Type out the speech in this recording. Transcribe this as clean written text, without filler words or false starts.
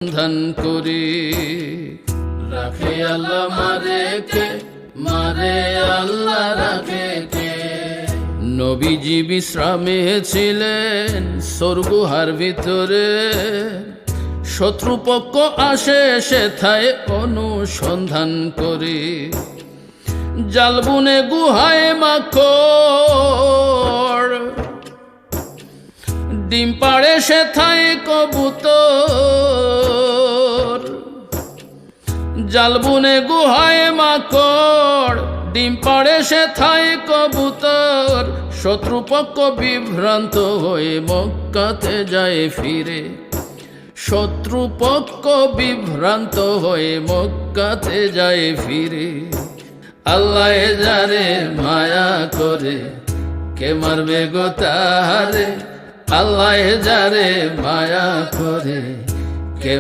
সন্ধান করি। রাখে আল্লাহ মারে কে, মারে আল্লাহ রাখে কে। নবীজি বিশ্রামে ছিলেন সরগুহার ভিতরে, শত্রুপক্ষ আসে সেথায় অনুসন্ধান করে। জালবুনে গুহায় মাকড়, ডিম পাড়ে সেথায় কবুতর। জালবুনে গুহায় মাকড়, ডিম পাড়ে সেথায় কবুতর। শত্রুপক্ষ বিভ্রান্ত হয়ে মক্কাতে যায় ফিরে, শত্রুপক্ষ বিভ্রান্ত হয়ে মক্কাতে যায় ফিরে। আল্লাহ যারে মায়া করে, কে মারবে গো তারে। আল্লাহ যারে মায়া করে, কে